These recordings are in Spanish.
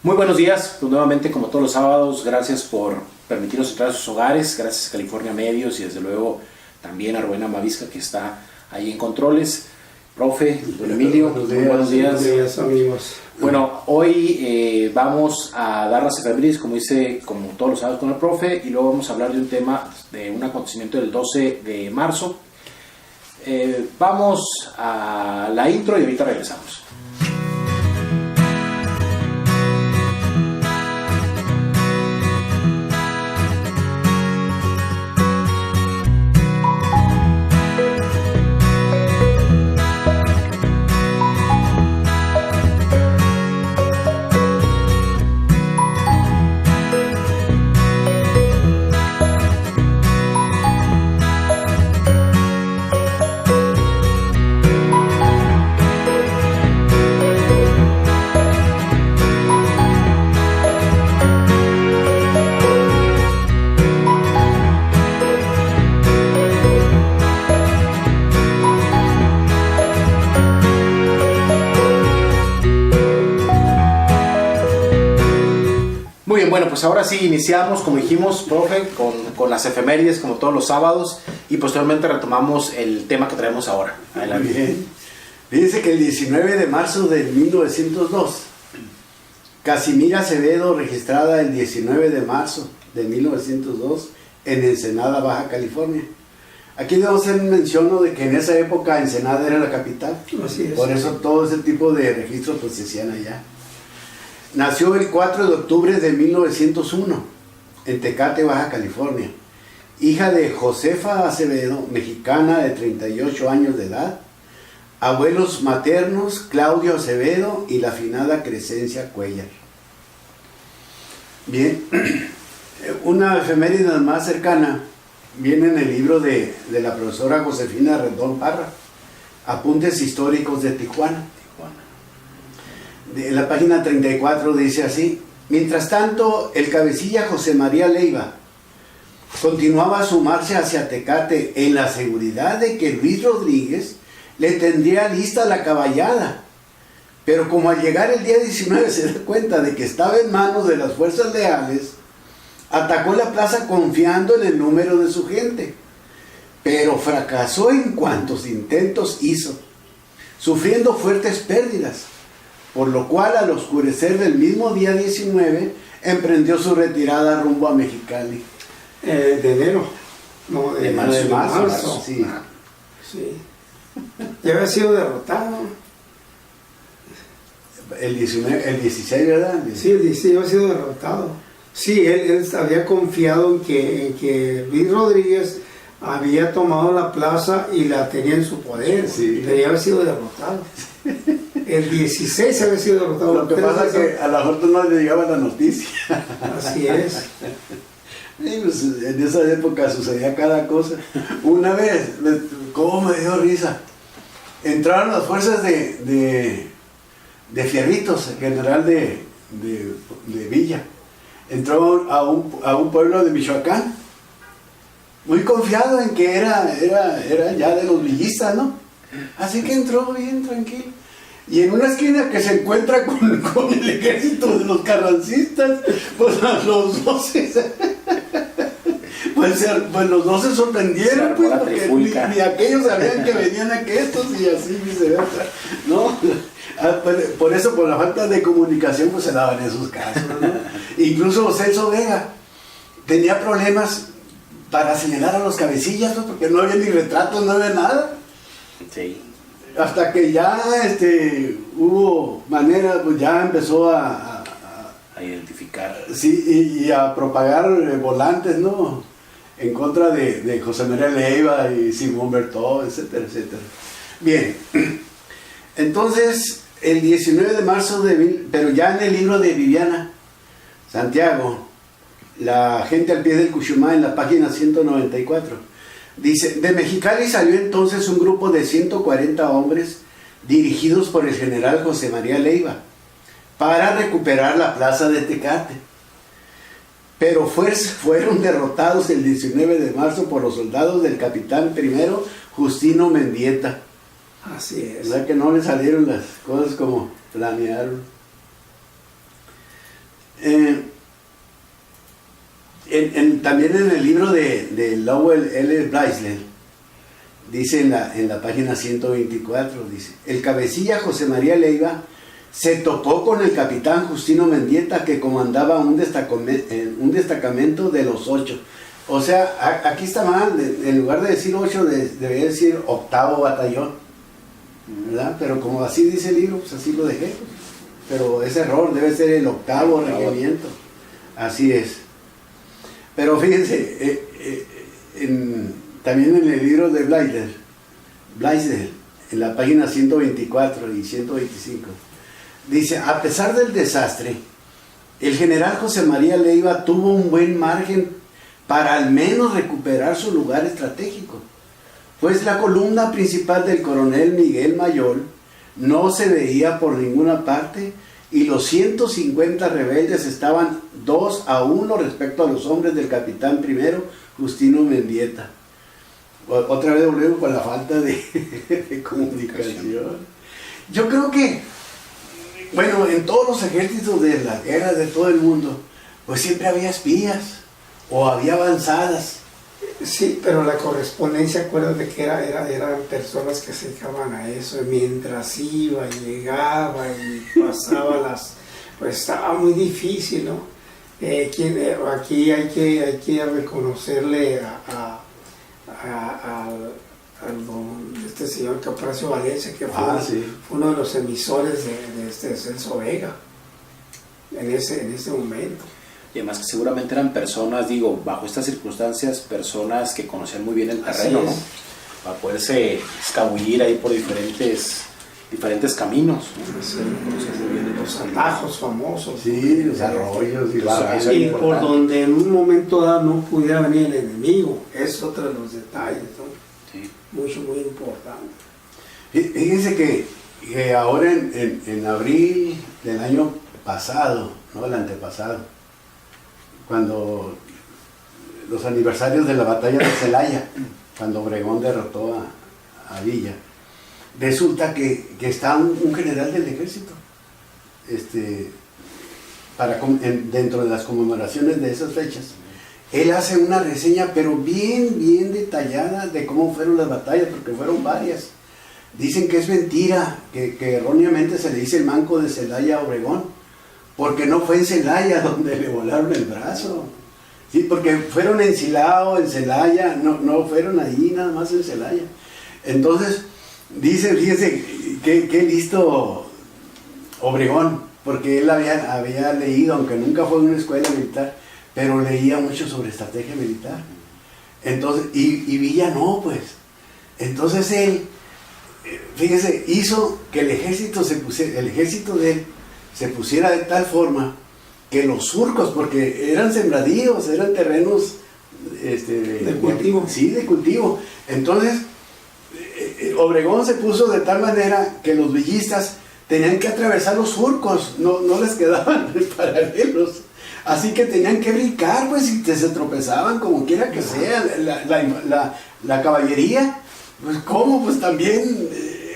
Muy buenos días, pues nuevamente como todos los sábados, gracias por permitirnos entrar a sus hogares, gracias a California Medios y desde luego también a Rubén Amavisca que está ahí en controles. Profe, don Emilio, buenos días. Buenos días, amigos. Bueno, hoy vamos a dar las efemérides, como todos los sábados con el profe, y luego vamos a hablar de un tema, de un acontecimiento del 12 de marzo. Vamos a la intro y ahorita regresamos. Bueno, pues ahora sí iniciamos, como dijimos, profe, con las efemérides, como todos los sábados, y posteriormente retomamos el tema que traemos ahora. Adelante. Muy bien. Fíjense que el 19 de marzo de 1902, Casimira Acevedo, registrada el 19 de marzo de 1902 en Ensenada, Baja California. Aquí debemos hacer mención de que en esa época Ensenada era la capital. Así es. Por eso todo ese tipo de registros pues se hacían allá. Nació el 4 de octubre de 1901 en Tecate, Baja California. Hija de Josefa Acevedo, mexicana de 38 años de edad. Abuelos maternos, Claudio Acevedo y la finada Crescencia Cuellar. Bien, una efeméride más cercana viene en el libro de la profesora Josefina Rendón Parra, Apuntes Históricos de Tijuana. En la página 34 dice así: mientras tanto, el cabecilla José María Leiva continuaba su marcha hacia Tecate en la seguridad de que Luis Rodríguez le tendría lista la caballada. Pero como al llegar el día 19 se da cuenta de que estaba en manos de las fuerzas leales, atacó la plaza confiando en el número de su gente. Pero fracasó en cuantos intentos hizo, sufriendo fuertes pérdidas. Por lo cual, al oscurecer del mismo día 19, emprendió su retirada rumbo a Mexicali. De enero. No, de marzo. Sí. Sí. Ya había sido derrotado. El 16, ¿verdad? Sí, el 16 había sido derrotado. Sí, él había confiado en que Luis Rodríguez había tomado la plaza y la tenía en su poder. Sí. Pero ya había sido derrotado. El 16 había sido derrotado. Lo que pasa es que a la gente no le llegaba la noticia. Así es. Y pues, en esa época sucedía cada cosa. Una vez, ¿cómo me dio risa? Entraron las fuerzas de Fierritos, el general de Villa. Entró a un pueblo de Michoacán, muy confiado en que era ya de los villistas, ¿no? Así que entró bien tranquilo. Y en una esquina que se encuentra con el ejército de los carrancistas, pues los dos pues los dos se sorprendieron, pues, porque ni aquellos sabían que venían aquestos y así viceversa, ¿no? Por eso, por la falta de comunicación, pues se daban esos casos, ¿no? Incluso Celso Vega tenía problemas para señalar a los cabecillas, ¿no? Porque no había ni retratos, no había nada. Sí. Hasta que ya hubo manera, pues ya empezó a identificar. Sí, y a propagar volantes, ¿no? En contra de José María Leiva y Simón Bertó, etcétera, etcétera. Bien, entonces el 19 de marzo, pero ya en el libro de Viviana Santiago, La gente al pie del Cuchumá, en la página 194, dice: de Mexicali salió entonces un grupo de 140 hombres dirigidos por el general José María Leiva para recuperar la plaza de Tecate. Pero fueron derrotados el 19 de marzo por los soldados del capitán primero Justino Mendieta. Así es. ¿Verdad que no le salieron las cosas como planearon? También en el libro de Lowell L. Blaisdell, dice en la página 124, dice, el cabecilla José María Leiva se topó con el capitán Justino Mendieta, que comandaba un destacamento de los 8. O sea, aquí está mal, en lugar de decir 8, debería decir 8º batallón, ¿verdad? Pero como así dice el libro, pues así lo dejé. Pero ese error, debe ser el 8º regimiento. Así es. Pero fíjense, también en el libro de Blaisdell, en la página 124 y 125, dice, a pesar del desastre, el general José María Leiva tuvo un buen margen para al menos recuperar su lugar estratégico, pues la columna principal del coronel Miguel Mayol no se veía por ninguna parte y los 150 rebeldes estaban 2-1 respecto a los hombres del capitán primero, Justino Mendieta. Otra vez volvemos con la falta de comunicación. Yo creo que, bueno, en todos los ejércitos de la guerra de todo el mundo, pues siempre había espías o había avanzadas. Sí, pero la correspondencia, acuérdate que eran personas que se dedicaban a eso, mientras iba y llegaba y pasaba pues estaba muy difícil, ¿no? Aquí hay que reconocerle este señor Capracio Valencia, que fue uno de los emisores de Celso Vega en ese momento. Y además que seguramente eran personas, bajo estas circunstancias, personas que conocían muy bien el terreno, ¿no? Para poderse escabullir ahí por diferentes caminos, ¿no? Sí, los atajos famosos. Sí, los arroyos y y por donde en un momento dado no pudiera venir el enemigo. Es otro de los detalles, ¿no? Sí. Muy importante. Fíjense que ahora en abril del año pasado, no el antepasado, cuando los aniversarios de la batalla de Celaya, cuando Obregón derrotó a Villa, resulta que está un general del ejército dentro de las conmemoraciones de esas fechas. Él hace una reseña pero bien detallada de cómo fueron las batallas, porque fueron varias. Dicen que es mentira, que erróneamente se le dice el manco de Celaya a Obregón, porque no fue en Celaya donde le volaron el brazo. Sí, porque fueron en Silao, en Celaya, no fueron ahí, nada más en Celaya. Entonces, fíjese qué listo Obregón, porque él había leído, aunque nunca fue a una escuela militar, pero leía mucho sobre estrategia militar. Entonces, y Villa no, pues. Entonces él, fíjese, hizo que el ejército de él se pusiera de tal forma que los surcos, porque eran sembradíos, eran terrenos de cultivo. Sí, de cultivo. Entonces, Obregón se puso de tal manera que los villistas tenían que atravesar los surcos, no les quedaban paralelos. Así que tenían que brincar, pues, y se tropezaban como quiera que sea. La caballería, pues, ¿cómo? Pues también,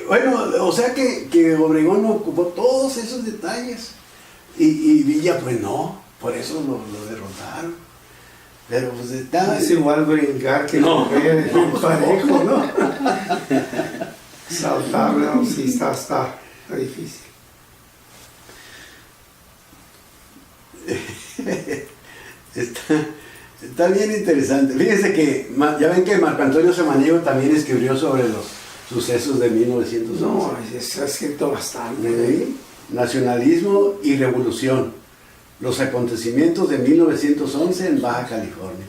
bueno, o sea que Obregón ocupó todos esos detalles. Y Villa, pues no, por eso lo derrotaron. Pero pues está... Es igual brincar que correr, parejo, ¿no? Saltar, ¿no? Sí, está difícil. Está bien interesante. Fíjense que, ya ven que Marco Antonio Samaniego también escribió sobre los sucesos de 1911. No, se ha escrito bastante. Nacionalismo y revolución. Los acontecimientos de 1911 en Baja California.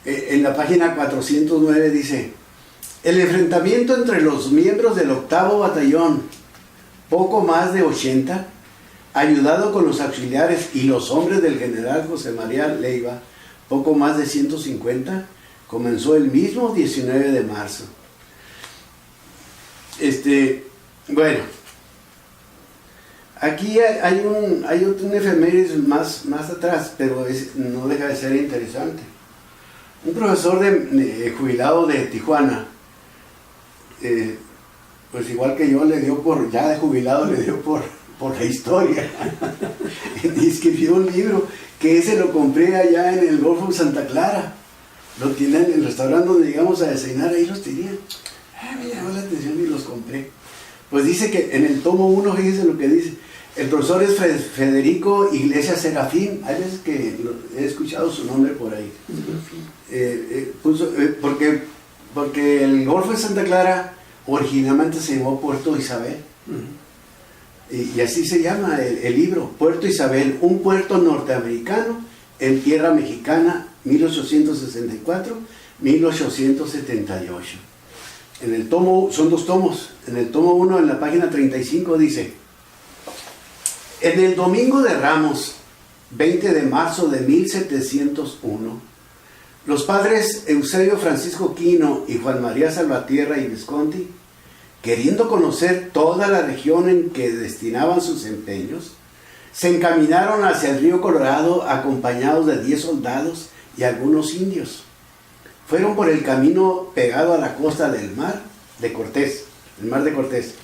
En la página 409 dice: el enfrentamiento entre los miembros del 8º batallón, poco más de 80, ayudado con los auxiliares y los hombres del general José María Leiva, poco más de 150, comenzó el mismo 19 de marzo. Bueno, aquí hay un efemérides más atrás, pero no deja de ser interesante. Un profesor jubilado de Tijuana, pues igual que yo, ya de jubilado, le dio por la historia y escribió un libro que ese lo compré allá en el Golfo Santa Clara. Lo tienen en el restaurante donde llegamos a desayunar, ahí los tenían. Me llamó la atención y los compré. Pues dice que en el tomo 1, fíjese lo que dice. El profesor es Federico Iglesias Serafín. Hay veces que he escuchado su nombre por ahí. Porque el Golfo de Santa Clara originalmente se llamó Puerto Isabel. Y así se llama el libro, Puerto Isabel, un puerto norteamericano en tierra mexicana, 1864-1878. En el tomo, son 2 tomos, en el tomo 1, en la página 35 dice: en el domingo de Ramos, 20 de marzo de 1701, los padres Eusebio Francisco Quino y Juan María Salvatierra y Visconti, queriendo conocer toda la región en que destinaban sus empeños, se encaminaron hacia el río Colorado acompañados de 10 soldados y algunos indios. Fueron por el camino pegado a la costa del mar de Cortés, el mar de Cortés.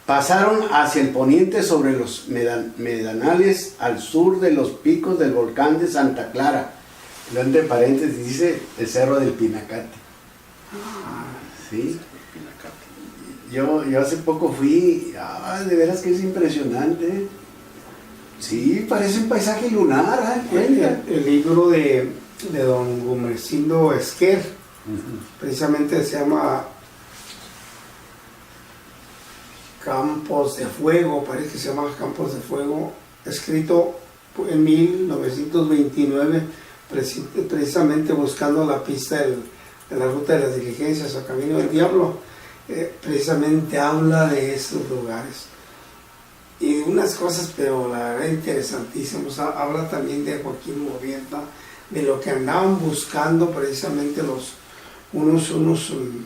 Pasaron hacia el poniente sobre los medanales al sur de los picos del volcán de Santa Clara. Lo entre paréntesis dice el Cerro del Pinacate. ¿Sí? Yo hace poco fui, de veras que es impresionante. Sí, parece un paisaje lunar. El libro de don Gumersindo Esquer, precisamente se llama Campos de Fuego, parece que se llama Campos de Fuego, escrito en 1929, precisamente buscando la pista de la ruta de las diligencias o Camino del Diablo. Precisamente habla de esos lugares y de unas cosas, pero la verdad interesantísimas. Habla también de Joaquín Murrieta, de lo que andaban buscando precisamente unos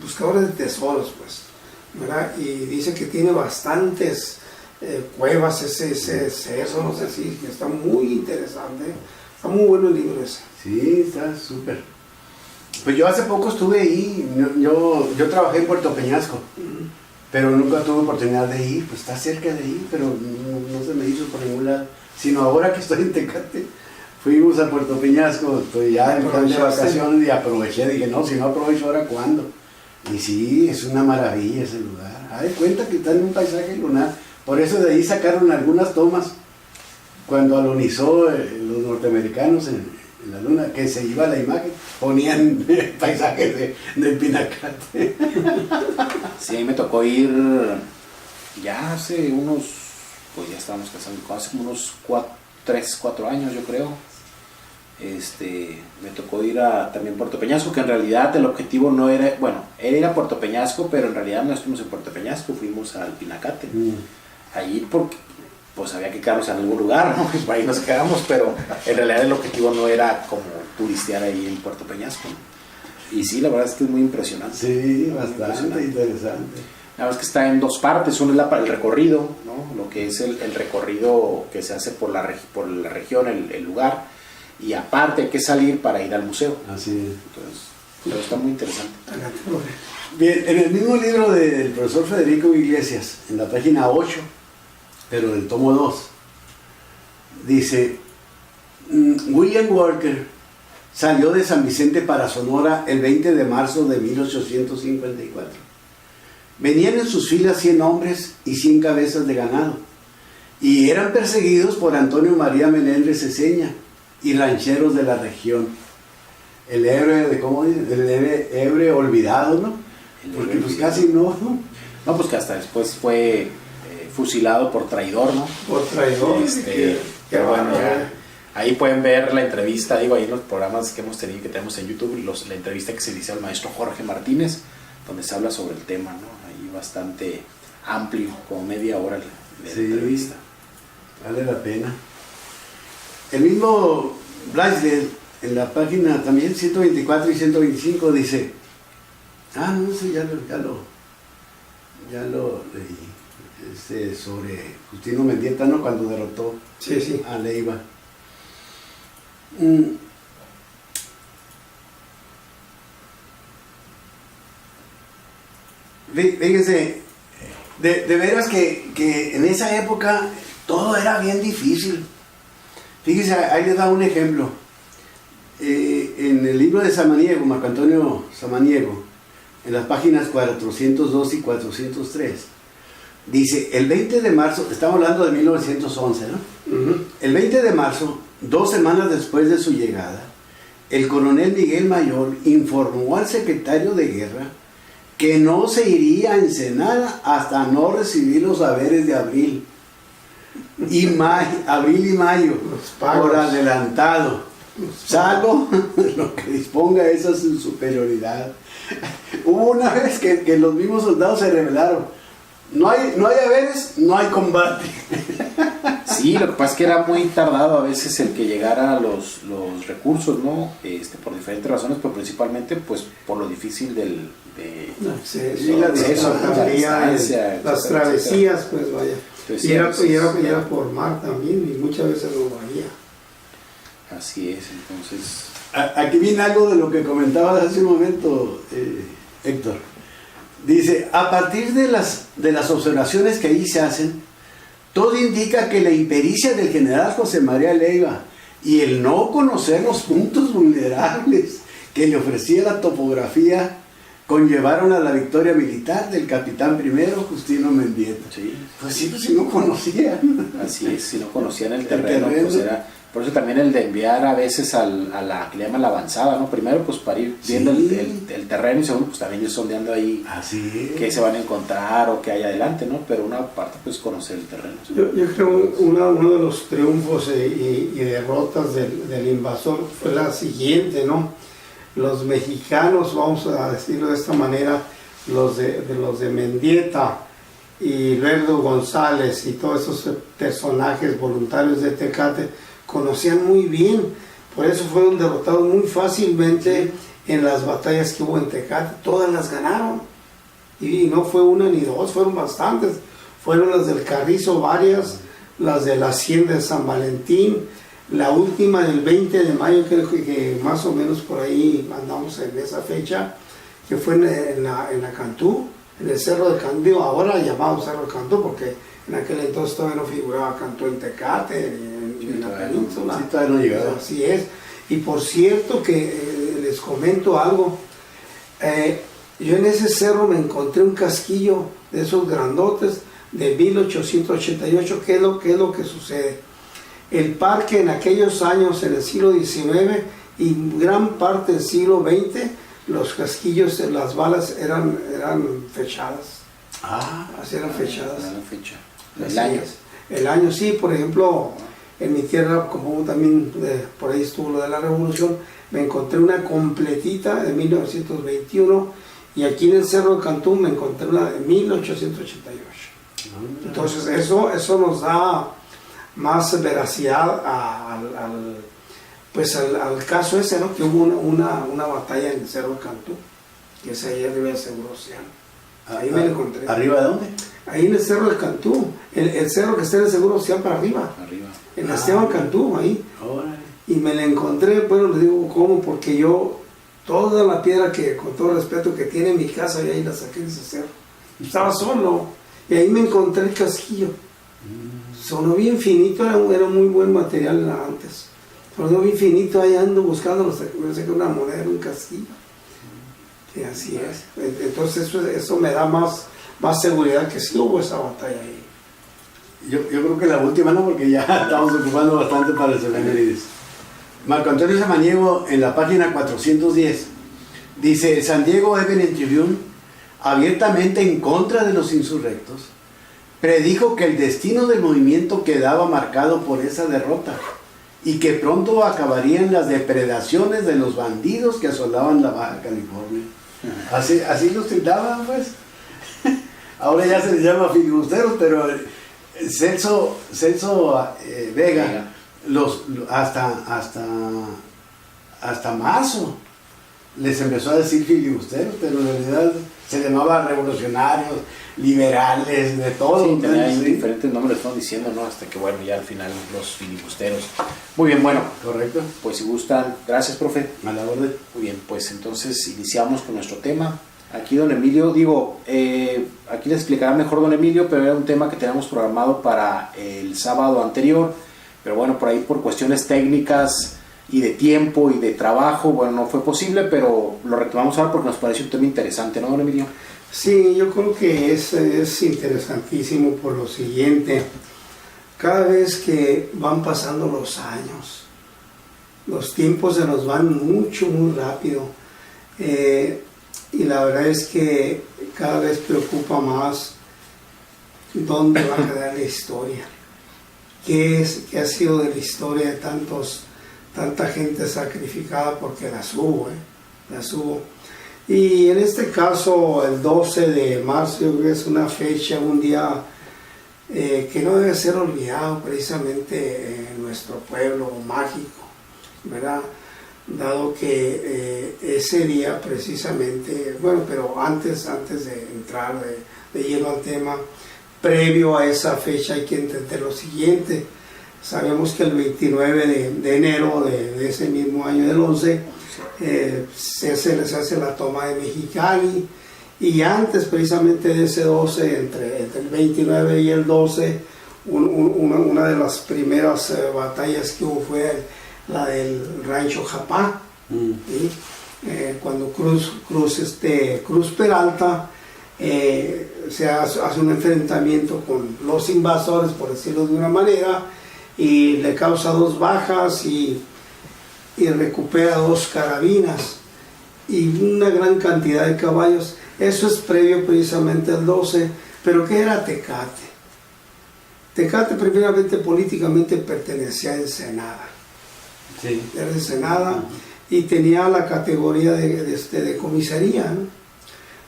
buscadores de tesoros, pues, ¿verdad? Y dice que tiene bastantes cuevas ese cerro, no sé si está muy interesante, está muy bueno el libro ese. Sí, está súper. Pues yo hace poco estuve ahí, yo trabajé en Puerto Peñasco, pero nunca tuve oportunidad de ir, pues está cerca de ahí, pero no se me hizo por ningún lado, sino ahora que estoy en Tecate, fuimos a Puerto Peñasco, estoy ya en plan de vacaciones y aproveché, dije, no, si no aprovecho ahora, ¿cuándo? Y sí, es una maravilla ese lugar, hay cuenta que está en un paisaje lunar, por eso de ahí sacaron algunas tomas, cuando alunizó los norteamericanos en la luna, que se iba la imagen, ponían paisajes del Pinacate. Sí, a mí me tocó ir ya hace unos, pues ya estábamos casando, hace como unos 3, 4 años yo creo. Me tocó ir a también Puerto Peñasco, que en realidad el objetivo no era, bueno, era ir a Puerto Peñasco, pero en realidad no estuvimos en Puerto Peñasco, fuimos al Pinacate. Allí porque pues había que quedarnos en algún lugar, ¿no? Pues ahí nos quedamos, pero en realidad el objetivo no era como turistear ahí en Puerto Peñasco, ¿no? Y sí, la verdad es que es muy impresionante. Sí, bastante interesante. Nada más que está en 2 partes, una es el recorrido, ¿no? Lo que es el recorrido que se hace por la región, el lugar, y aparte hay que salir para ir al museo. Así es. Entonces, pero está muy interesante. Bien, en el mismo libro del profesor Federico Iglesias, en la página 8, pero del tomo 2, dice: William Walker salió de San Vicente para Sonora el 20 de marzo de 1854. Venían en sus filas 100 hombres y 100 cabezas de ganado, y eran perseguidos por Antonio María Meléndez Ceseña y rancheros de la región. El héroe de, ¿cómo dice? El héroe olvidado, ¿no? Porque pues casi no. No, pues que hasta después fue fusilado por traidor, ¿no? Por traidor. Pero bueno, ya, ahí pueden ver la entrevista, digo, ahí en los programas que hemos tenido, que tenemos en YouTube, la entrevista que se le hizo al maestro Jorge Martínez, donde se habla sobre el tema, ¿no? Ahí bastante amplio, como media hora de entrevista. Vale la pena. El mismo Blaisdell, en la página también 124 y 125, dice: no sé, ya lo leí. Sobre Justino Mendieta, ¿no? Cuando derrotó a Leiva. Fíjense, de veras que en esa época todo era bien difícil. Fíjese, ahí le da un ejemplo. En el libro de Samaniego, Marco Antonio Samaniego, en las páginas 402 y 403, dice, el 20 de marzo, estamos hablando de 1911, ¿no? El 20 de marzo, 2 semanas después de su llegada, el coronel Miguel Mayor informó al secretario de guerra que no se iría a Ensenada hasta no recibir los haberes de abril y mayo por adelantado, salvo lo que disponga esa su superioridad. Hubo una vez que los mismos soldados se rebelaron. No hay haberes, no hay combate. Sí, lo que pasa es que era muy tardado a veces el que llegara los recursos, ¿no? Por diferentes razones, pero principalmente pues por lo difícil las travesías, pues vaya. Entonces, y era por mar también, y muchas veces no valía. Así es, entonces... Aquí viene algo de lo que comentabas hace un momento, Héctor. Dice, a partir de las observaciones que ahí se hacen, todo indica que la impericia del general José María Leiva y el no conocer los puntos vulnerables que le ofrecía la topografía conllevaron a la victoria militar del capitán primero Justino Mendieta. Sí. Pues sí, si no conocían. Así es, si no conocían el terreno, pues era... Por eso también el de enviar a veces a la que le llaman la avanzada, ¿no? Primero pues para ir viendo el terreno, y segundo pues también ir sondeando ahí qué se van a encontrar o qué hay adelante, ¿no? Pero una parte pues conocer el terreno. ¿Sí? Yo creo uno de los triunfos y derrotas del invasor fue la siguiente, ¿no? Los mexicanos, vamos a decirlo de esta manera, los de Mendieta y Lerdo González y todos esos personajes voluntarios de Tecate conocían muy bien, por eso fueron derrotados muy fácilmente en las batallas que hubo en Tecate. Todas las ganaron, y no fue una ni dos, fueron bastantes. Fueron las del Carrizo, varias, las de la Hacienda de San Valentín, la última del 20 de mayo, creo que más o menos por ahí andamos en esa fecha, que fue en la Cantú, en el Cerro de Cantú, ahora llamado Cerro de Cantú, porque en aquel entonces todavía no figuraba Cantú en Tecate, en la península. Sí, todavía no llegaba. Así es. Y por cierto que les comento algo, yo en ese cerro me encontré un casquillo de esos grandotes de 1888. ¿Qué es lo que sucede? El parque en aquellos años, en el siglo XIX y gran parte del siglo XX, los casquillos, las balas eran fechadas. Así eran fechadas. La fecha. El año. El año, sí, por ejemplo, en mi tierra, como también por ahí estuvo lo de la Revolución, me encontré una completita de 1921, y aquí en el Cerro de Cantú me encontré una de 1888. Entonces eso nos da más veracidad al caso ese, ¿no? Que hubo una batalla en el Cerro de Cantú, que es ahí arriba del Seguro Social. Ahí me lo encontré. ¿Arriba de dónde? Ahí en el Cerro de Cantú, el cerro que está en el Seguro Social para arriba. En la Esteban Cantú, ahí. Y me la encontré, bueno, les digo cómo, porque yo, toda la piedra que, con todo respeto, que tiene en mi casa, y ahí la saqué de ese cerro. Estaba solo, y ahí me encontré el casquillo. Sonó bien finito, era muy buen material antes. Sonó bien finito, ahí ando buscando, no sé qué, una moneda, un casquillo. Y así es. Entonces eso me da más seguridad que sí hubo esa batalla ahí. Yo creo que la última no, porque ya estamos ocupando bastante para el efemérides. Marco Antonio Samaniego, en la página 410, dice: San Diego Evening Tribune, abiertamente en contra de los insurrectos, predijo que el destino del movimiento quedaba marcado por esa derrota y que pronto acabarían las depredaciones de los bandidos que asolaban la Baja California. Así los tildaban, pues. Ahora ya se les llama filibusteros, pero Celso Vega hasta marzo les empezó a decir filibusteros, pero en realidad se llamaba revolucionarios, liberales, de todo. Sí, tenían diferentes nombres, estaban diciendo, ¿no? Hasta que, bueno, ya al final los filibusteros. Muy bien, bueno. Correcto. Pues si gustan, gracias, profe. A la orden. Muy bien, pues entonces iniciamos con nuestro tema. Aquí don Emilio, aquí les explicará mejor don Emilio, pero era un tema que teníamos programado para el sábado anterior, pero bueno, por ahí por cuestiones técnicas y de tiempo y de trabajo, bueno, no fue posible, pero lo retomamos ahora porque nos parece un tema interesante, ¿no, don Emilio? Sí, yo creo que es interesantísimo por lo siguiente. Cada vez que van pasando los años, los tiempos se nos van muy rápido. Y la verdad es que cada vez preocupa más dónde va a quedar la historia. ¿Qué ha sido de la historia de tanta gente sacrificada? Porque las hubo. Y en este caso, el 12 de marzo, yo creo que es una fecha, un día que no debe ser olvidado precisamente en nuestro pueblo mágico, ¿verdad? Dado que ese día precisamente, bueno, pero antes de entrar de lleno al tema, previo a esa fecha hay que entender lo siguiente. Sabemos que el 29 de enero de ese mismo año del 11 se hace la toma de Mexicali, y antes precisamente de ese 12, entre el 29 y el 12, una de las primeras batallas que hubo fue la del Rancho Japá, ¿sí? Cuando Cruz Peralta se hace un enfrentamiento con los invasores, por decirlo de una manera, y le causa 2 bajas y recupera 2 carabinas y una gran cantidad de caballos. Eso es previo precisamente al 12. Pero ¿qué era Tecate? Tecate primeramente políticamente pertenecía a Ensenada. Sí. Era Ensenada y tenía la categoría de comisaría, ¿no?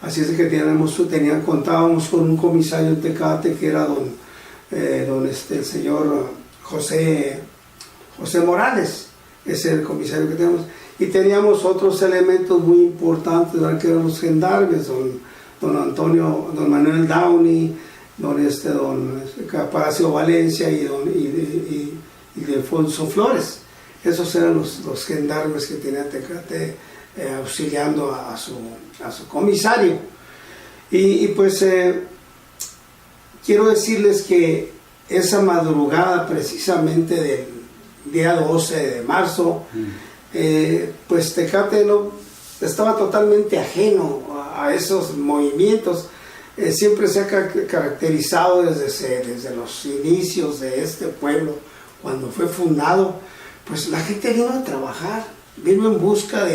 Así es que contábamos con un comisario en Tecate que era el señor José Morales. Ese es el comisario que tenemos. Y teníamos otros elementos muy importantes, ¿verdad? Que eran los gendarmes, don Manuel Downey, don Palacio Valencia y Alfonso Flores. Esos eran los gendarmes que tenía Tecate auxiliando a su comisario. Y pues quiero decirles que esa madrugada precisamente del día 12 de marzo, pues Tecate estaba totalmente ajeno a esos movimientos. Siempre se ha caracterizado desde los inicios de este pueblo, cuando fue fundado, pues la gente vino a trabajar, vino en busca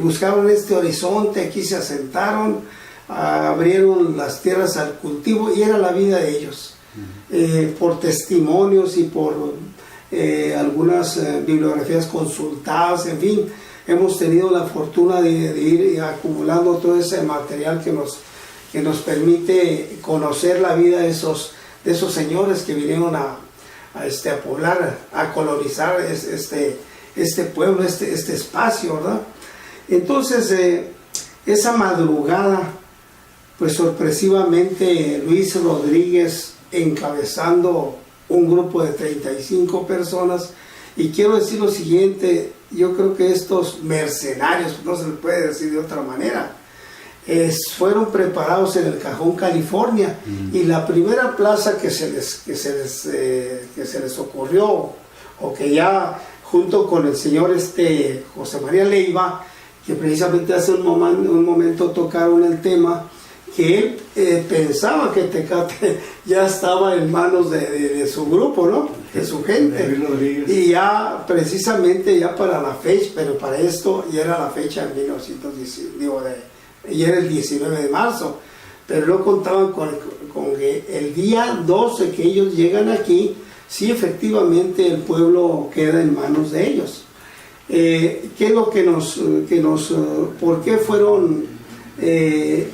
buscaron este horizonte, aquí se asentaron, abrieron las tierras al cultivo y era la vida de ellos. Por testimonios y por algunas bibliografías consultadas, en fin, hemos tenido la fortuna de ir acumulando todo ese material que nos permite conocer la vida de esos señores que vinieron a poblar, a colonizar este pueblo, este espacio, ¿verdad? Entonces, esa madrugada, pues sorpresivamente Luis Rodríguez encabezando un grupo de 35 personas, y quiero decir lo siguiente, yo creo que estos mercenarios, no se les puede decir de otra manera, fueron preparados en el Cajón, California, y la primera plaza que se les ocurrió, o que ya junto con el señor José María Leiva, que precisamente hace un momento tocaron el tema, que él pensaba que Tecate ya estaba en manos de su grupo, ¿no? De su gente. Y ya precisamente ya para la fecha, pero para esto ya era la fecha en 1919, ya era el 19 de marzo, pero no contaban con que el día 12 que ellos llegan aquí, sí efectivamente el pueblo queda en manos de ellos. ¿Qué es lo por qué fueron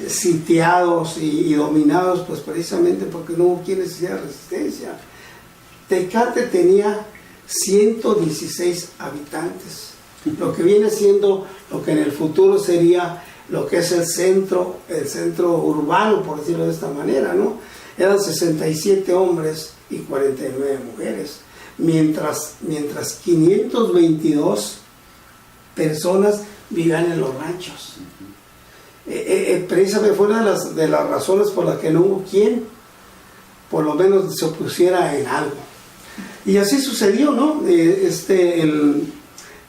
sitiados y dominados? Pues precisamente porque no hubo quien les hiciera resistencia. Tecate tenía 116 habitantes, lo que viene siendo lo que en el futuro sería lo que es el centro urbano, por decirlo de esta manera, ¿no? Eran 67 hombres y 49 mujeres, mientras 522 personas vivían en los ranchos. Precisamente fue una de las razones por las que no hubo quien por lo menos se opusiera en algo. Y así sucedió, ¿no?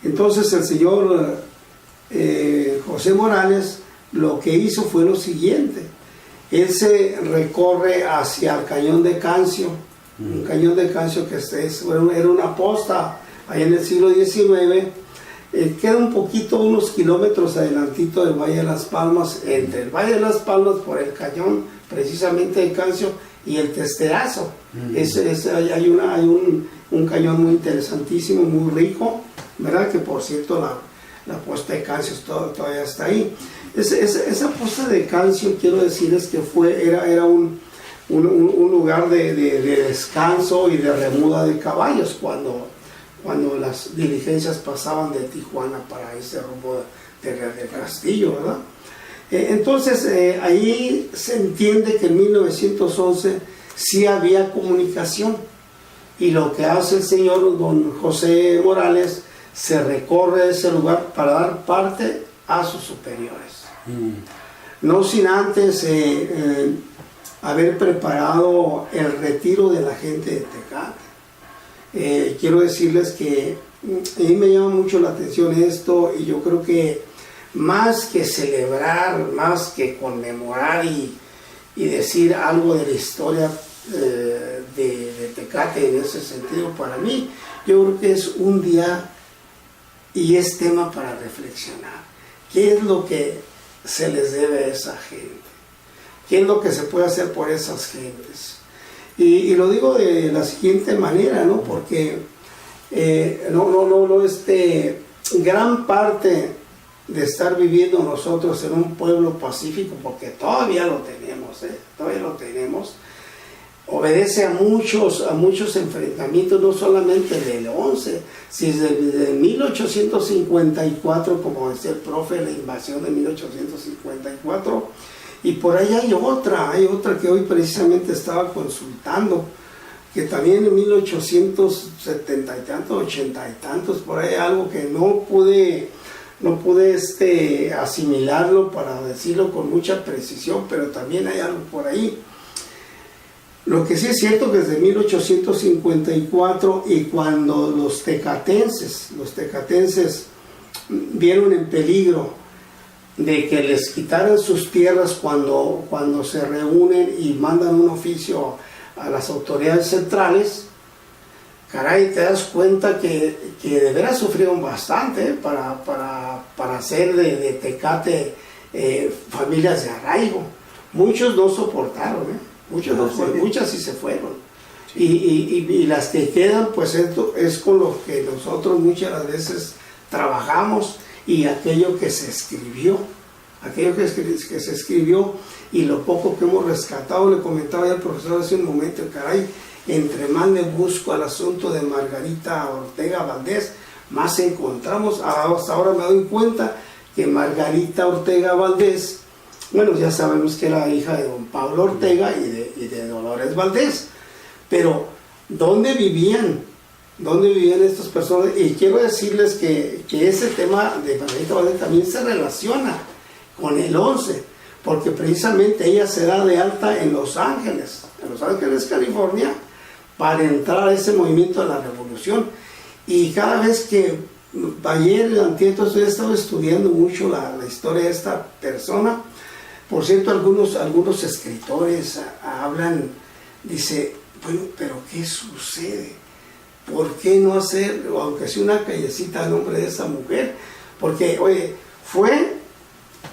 Entonces el señor José Morales lo que hizo fue lo siguiente. Él se recorre hacia el Cañón de Cancio, un cañón de Cancio que era una posta allá en el siglo XIX. Queda un poquito, unos kilómetros adelantito del Valle de las Palmas, entre el Valle de las Palmas por el cañón precisamente de Cancio y el Testerazo. Hay un cañón muy interesantísimo, muy rico, ¿verdad? Que por cierto la posta de Cancio todavía está ahí. Esa posta de Cancio, quiero decirles que era un lugar de descanso y de remuda de caballos cuando las diligencias pasaban de Tijuana para ese rumbo del Castillo, ¿verdad? Entonces ahí se entiende que en 1911 sí había comunicación, y lo que hace el señor don José Morales, se recorre ese lugar para dar parte a sus superiores. No sin antes haber preparado el retiro de la gente de Tecate. Quiero decirles que a mí me llama mucho la atención esto, y yo creo que más que celebrar, más que conmemorar y decir algo de la historia de Tecate en ese sentido, para mí, yo creo que es un día y es tema para reflexionar. ¿Qué es lo que se les debe a esa gente? ¿Qué es lo que se puede hacer por esas gentes? Y lo digo de la siguiente manera, ¿no? Porque gran parte de estar viviendo nosotros en un pueblo pacífico, porque todavía lo tenemos, obedece a muchos enfrentamientos, no solamente del 11, sino desde 1854, como decía el profe, la invasión de 1854. Y por ahí hay otra que hoy precisamente estaba consultando, que también en 1870 y tantos, 80 y tantos, por ahí algo que no pude asimilarlo para decirlo con mucha precisión, pero también hay algo por ahí. Lo que sí es cierto que desde 1854, y cuando los tecatenses vieron en peligro de que les quitaran sus tierras cuando se reúnen y mandan un oficio a las autoridades centrales, caray, te das cuenta que de veras sufrieron bastante para hacer de Tecate familias de arraigo. Muchos no soportaron, muchas sí se fueron. Y las que quedan, pues esto es con lo que nosotros muchas veces trabajamos, y aquello que se escribió, y lo poco que hemos rescatado. Le comentaba ya al profesor hace un momento, caray, entre más me busco al asunto de Margarita Ortega Valdés, más encontramos. Hasta ahora me doy cuenta que Margarita Ortega Valdés, bueno, ya sabemos que era hija de don Pablo Ortega y de Dolores Valdés, pero ¿dónde vivían estas personas? Y quiero decirles que ese tema de Margarita Valdés también se relaciona con el 11, porque precisamente ella se da de alta en Los Ángeles, California, para entrar a ese movimiento de la revolución. Y cada vez que ayer, antier, he estado estudiando mucho la historia de esta persona. Por cierto, algunos escritores hablan, dice, bueno, pero ¿qué sucede? ¿Por qué no hacer, aunque sea una callecita a nombre de esa mujer? Porque, oye, fue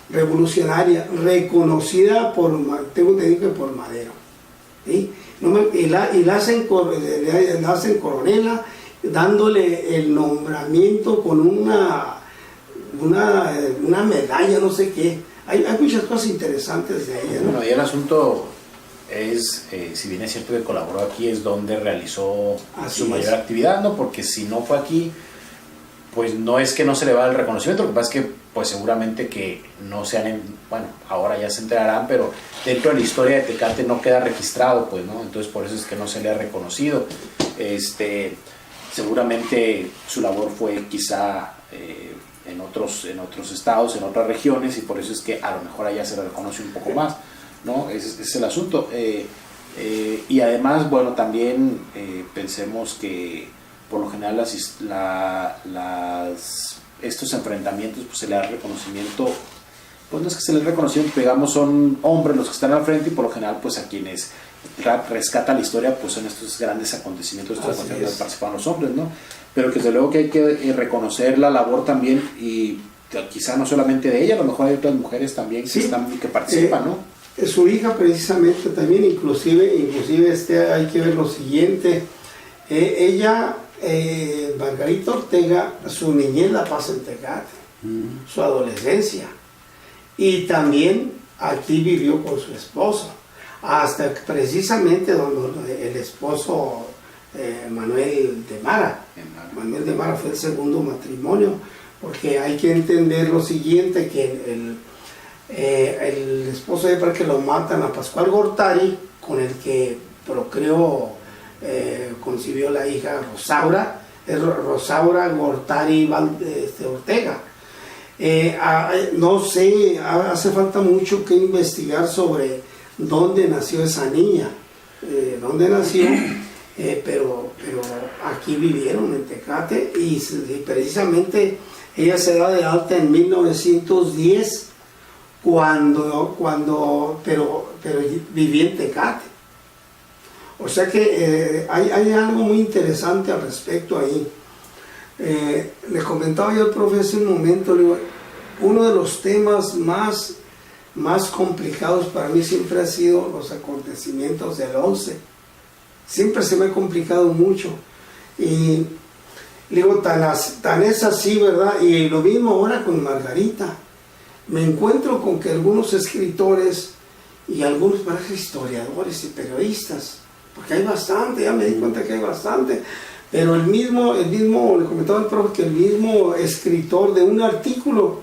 revolucionaria, reconocida por Madero, ¿sí? Y la hacen coronela, dándole el nombramiento con una medalla, no sé qué. Hay muchas cosas interesantes de ella, ¿no? Bueno, y el asunto es, si bien es cierto que colaboró aquí, es donde realizó su mayor actividad, ¿no? Porque si no fue aquí, pues no es que no se le va el reconocimiento, lo que pasa es que pues seguramente que no se han, bueno, ahora ya se enterarán, pero dentro de la historia de Tecate no queda registrado, pues, ¿no? Entonces por eso es que no se le ha reconocido. Seguramente su labor fue quizá en otros estados, en otras regiones, y por eso es que a lo mejor allá se le reconoce un poco más, ¿no? Ese es el asunto. Y además, bueno, también pensemos que por lo general estos enfrentamientos, pues se le da reconocimiento, pues no es que se les reconocimiento, digamos, son hombres los que están al frente, y por lo general, pues a quienes rescata la historia, pues son estos grandes acontecimientos, estos acontecimientos donde participan los hombres, ¿no? Pero que desde luego que hay que reconocer la labor también, y quizá no solamente de ella, a lo mejor hay otras mujeres también que participan, ¿no? Su hija precisamente también, inclusive hay que ver lo siguiente, ella, Margarita Ortega, su niñez la pasa en Tecate, su adolescencia, y también aquí vivió con su esposo, hasta precisamente donde el esposo Manuel de Mara fue el segundo matrimonio, porque hay que entender lo siguiente, que el esposo de Mara, que lo matan a Pascual Gortari, con el que concibió la hija Rosaura Gortari Ortega. No sé, hace falta mucho que investigar sobre dónde nació esa niña, pero aquí vivieron en Tecate, y precisamente ella se da de alta en 1910, pero vivía en Tecate. O sea que hay algo muy interesante al respecto ahí. Le comentaba yo al profe hace un momento, uno de los temas más complicados para mí siempre ha sido los acontecimientos del 11. Siempre se me ha complicado mucho. Y digo, tan es así, ¿verdad? Y lo mismo ahora con Margarita. Me encuentro con que algunos escritores y algunos historiadores y periodistas, porque hay bastante, ya me di cuenta que hay bastante, pero el mismo, le comentaba al profe, que el mismo escritor de un artículo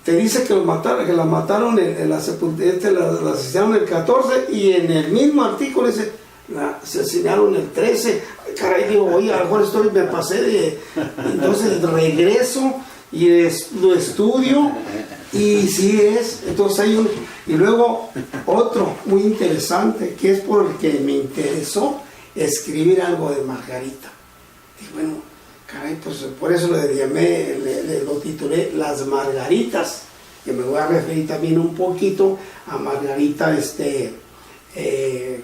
te dice que la mataron en la asesinaron el 14, y en el mismo artículo dice la asesinaron el 13. Caray, digo, oye, a lo mejor me pasé de... Entonces regreso y lo estudio, y sí es. Entonces hay y luego otro muy interesante, que es porque me interesó escribir algo de Margarita. Y bueno, caray, pues por eso lo titulé Las Margaritas, que me voy a referir también un poquito a Margarita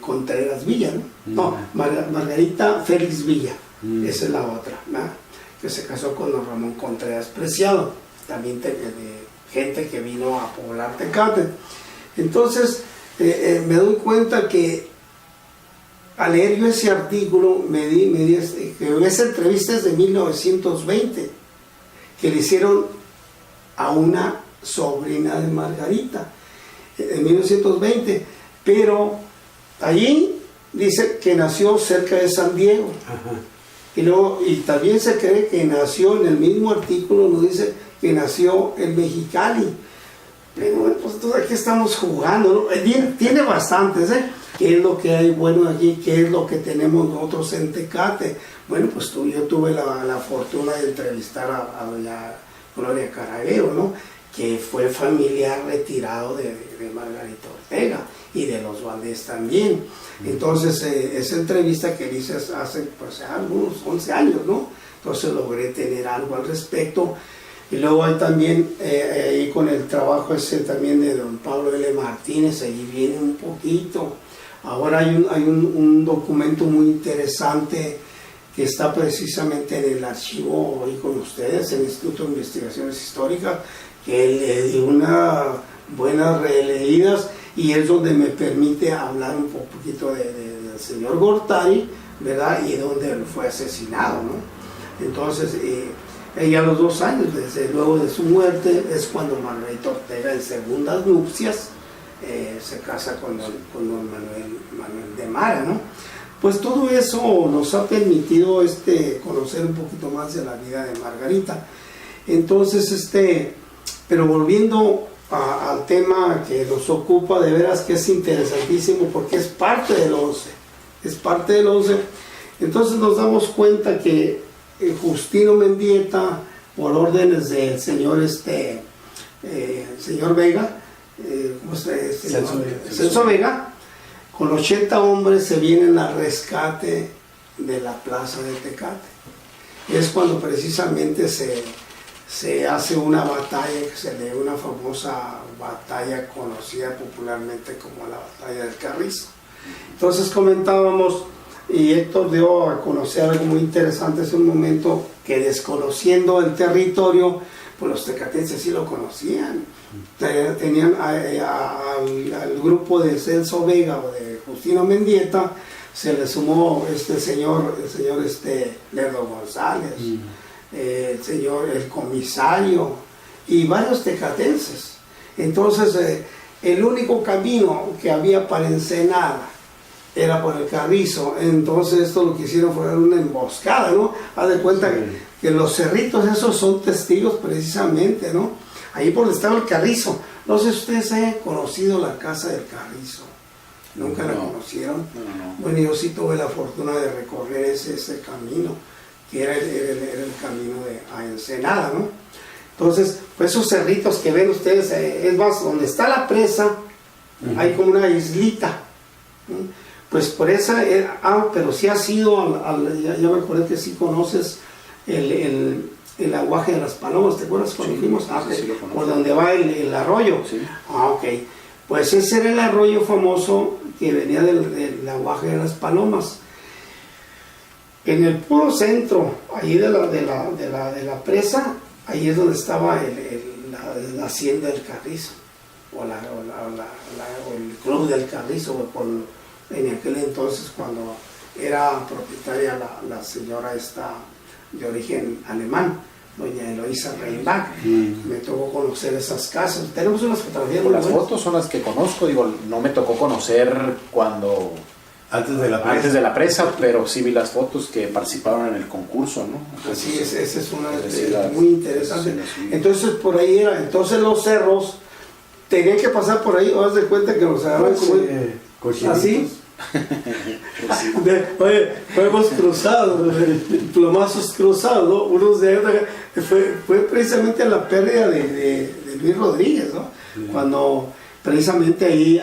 Contreras Villa, ¿no? Margarita Félix Villa, esa es la otra, ¿no? Que se casó con don Ramón Contreras Preciado, también de gente que vino a poblar Tecate. Entonces me doy cuenta que al leer yo ese artículo, que esa entrevista es de 1920, que le hicieron a una sobrina de Margarita, en 1920, pero allí dice que nació cerca de San Diego. Ajá. Y también se cree que nació, en el mismo artículo nos dice que nació en Mexicali. Pero bueno, pues entonces aquí estamos jugando, ¿no? Tiene bastantes, ¿eh? ¿Qué es lo que hay bueno aquí? ¿Qué es lo que tenemos nosotros en Tecate? Bueno, pues yo tuve la fortuna de entrevistar a doña Gloria Caraguero, ¿no? Que fue familiar retirado de Margarita Ortega y de los Valdés también. Entonces, esa entrevista que hice hace pues, algunos 11 años, ¿no? Entonces logré tener algo al respecto. Y luego hay también, ahí con el trabajo ese también de don Pablo L. Martínez, ahí viene un poquito. Ahora hay un documento muy interesante que está precisamente en el archivo hoy con ustedes, en el Instituto de Investigaciones Históricas, que le di unas buenas releídas, y es donde me permite hablar un poquito del señor Gortari, ¿verdad? Y donde fue asesinado, ¿no? Entonces, ella a los 2 años, desde luego de su muerte, es cuando Margarita Ortega, en segundas nupcias, se casa con don Manuel de Mara, ¿no? Pues todo eso nos ha permitido conocer un poquito más de la vida de Margarita. Entonces, pero volviendo al tema que nos ocupa, de veras que es interesantísimo, porque es parte del 11. Entonces nos damos cuenta que Justino Mendieta, por órdenes del señor señor Vega, Celso Vega, con 80 hombres se vienen al rescate de la plaza de Tecate. Es cuando precisamente se hace una batalla, que se lee una famosa batalla conocida popularmente como la batalla del Carrizo. Entonces comentábamos, y Héctor dio a conocer algo muy interesante hace un momento, que desconociendo el territorio, pues los tecatenses sí lo conocían. Tenían al grupo de Celso Vega o de Justino Mendieta, se le sumó el señor Lerdo González, el comisario y varios tecatenses. Entonces el único camino que había para Ensenada era por el Carrizo. Entonces esto lo que hicieron fue una emboscada, ¿no? Haz de cuenta que los cerritos esos son testigos precisamente, ¿no? Ahí por donde estaba el Carrizo. No sé si ustedes hayan conocido la casa del Carrizo. ¿Nunca la conocieron? No. Bueno, yo sí tuve la fortuna de recorrer ese camino, que era el camino a Ensenada, ¿no? Entonces, pues esos cerritos que ven ustedes, es más, donde está la presa, hay como una islita, ¿no? Pues por esa, pero sí has ido, ya me acordé que sí conoces el aguaje de las Palomas, ¿te acuerdas cuando fuimos? Sí, por donde va el arroyo. Sí. Ok. Pues ese era el arroyo famoso que venía del aguaje de las Palomas. En el puro centro, ahí de la presa, ahí es donde estaba la hacienda del Carrizo, o el club del Carrizo, en aquel entonces cuando era propietaria la señora esta de origen alemán, doña Eloísa Reinbach. Me tocó conocer esas casas. Tenemos unas fotografías. Las fotos son las que conozco, digo, no me tocó conocer cuando... Antes de la presa, pero sí vi las fotos que participaron en el concurso, ¿no? Entonces, así es, esa es una sí, muy interesante. Sí. Entonces por ahí era, entonces los cerros tenían que pasar por ahí, vas de cuenta que los agarran como así. Oye, fuegos cruzados, plomazos cruzados, ¿no? Unos de fue precisamente la pérdida de Luis Rodríguez, ¿no? Sí. Cuando precisamente ahí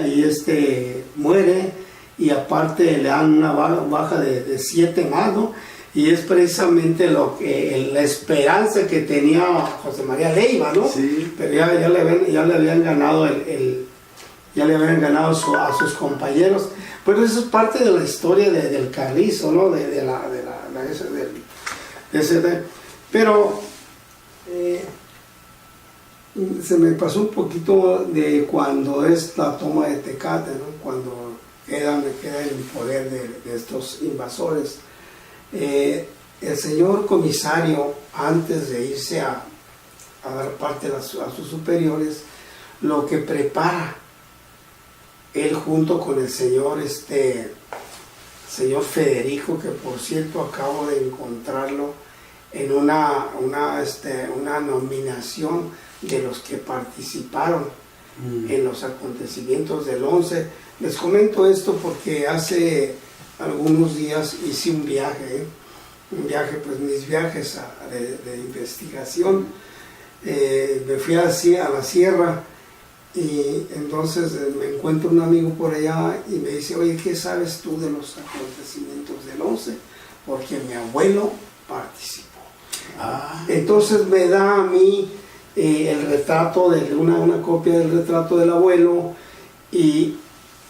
muere, y aparte le dan una baja de 7 más, ¿no? Y es precisamente la esperanza que tenía José María Leiva, ¿no? Sí. Pero ya le habían ganado a sus compañeros. Pero eso es parte de la historia del Carrizo, ¿no? Pero se me pasó un poquito de cuando es la toma de Tecate, ¿no? Cuando queda en poder de estos invasores. El señor comisario, antes de irse a dar parte a sus superiores, lo que prepara él junto con el señor Federico, que por cierto acabo de encontrarlo en una nominación de los que participaron en los acontecimientos del 11. Les comento esto porque hace algunos días hice un viaje, pues mis viajes de investigación. Me fui a la sierra. Y entonces me encuentro un amigo por allá y me dice, oye, ¿qué sabes tú de los acontecimientos del 11? Porque mi abuelo participó. Entonces me da a mí el retrato, una copia del retrato del abuelo y